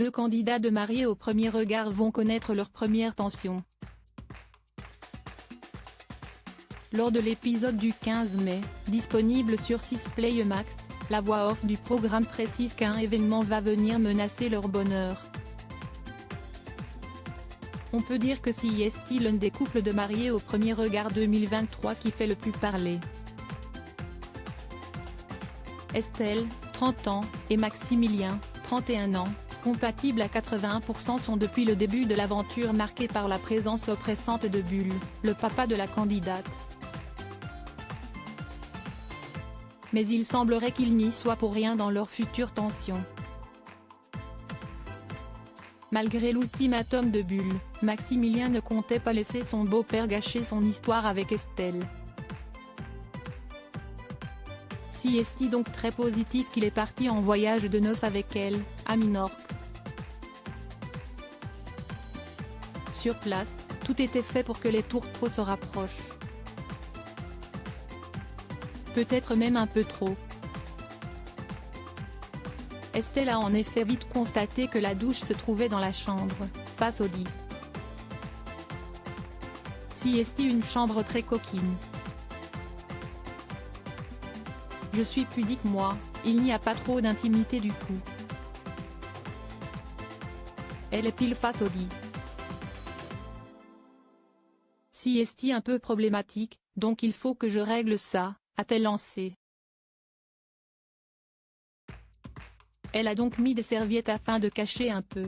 deux candidats de mariés au premier regard vont connaître leur première tension. Lors de l'épisode du 15 mai, disponible sur 6play Max, la voix off du programme précise qu'un événement va venir menacer leur bonheur. On peut dire que si est l'un des couples de mariés au premier regard 2023 qui fait le plus parler. Estelle, 30 ans, et Maximilien, 31 ans, compatibles à 81% sont depuis le début de l'aventure marqués par la présence oppressante de Bull, le papa de la candidate. Mais il semblerait qu'il n'y soit pour rien dans leur future tension. Malgré l'ultimatum de Bull, Maximilien ne comptait pas laisser son beau-père gâcher son histoire avec Estelle. Si est donc très positif qu'il est parti en voyage de noces avec elle, à Minorque. Sur place, tout était fait pour que les tourtereaux se rapprochent. Peut-être même un peu trop. Estelle a en effet vite constaté que la douche se trouvait dans la chambre, face au lit. Si est une chambre très coquine. Je suis pudique moi, il n'y a pas trop d'intimité du coup. Elle est pile face au lit. Si est un peu problématique, donc il faut que je règle ça, a-t-elle lancé. Elle a donc mis des serviettes afin de cacher un peu.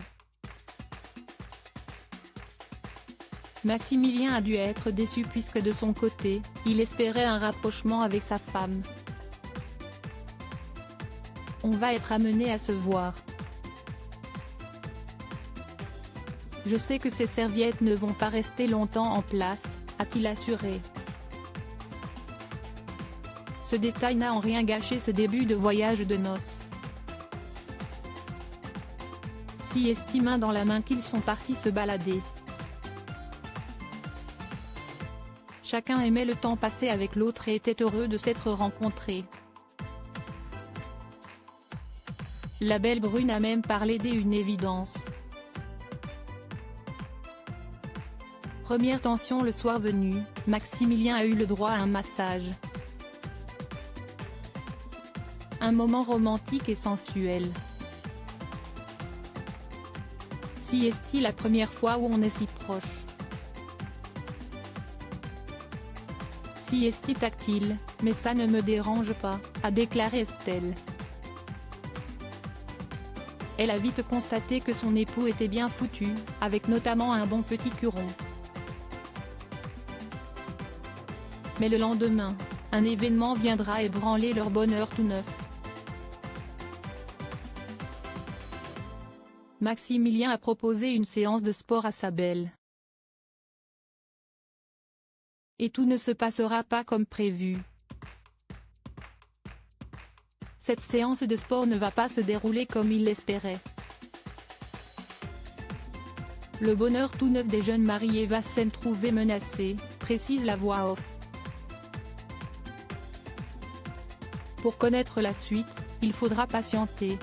Maximilien a dû être déçu puisque de son côté, il espérait un rapprochement avec sa femme. On va être amené à se voir. Je sais que ces serviettes ne vont pas rester longtemps en place, a-t-il assuré. Ce détail n'a en rien gâché ce début de voyage de noces. Si est main dans la main qu'ils sont partis se balader. Chacun aimait le temps passé avec l'autre et était heureux de s'être rencontrés. La belle brune a même parlé d'une évidence. Première tension le soir venu, Maximilien a eu le droit à un massage. Un moment romantique et sensuel. Si est-il la première fois où on est si proche? Si est-il tactile, mais ça ne me dérange pas, a déclaré Estelle. Elle a vite constaté que son époux était bien foutu, avec notamment un bon petit curon. Mais le lendemain, un événement viendra ébranler leur bonheur tout neuf. Maximilien a proposé une séance de sport à sa belle. Et tout ne se passera pas comme prévu. Cette séance de sport ne va pas se dérouler comme il l'espérait. Le bonheur tout neuf des jeunes mariés va s'en trouver menacé, précise la voix off. Pour connaître la suite, il faudra patienter.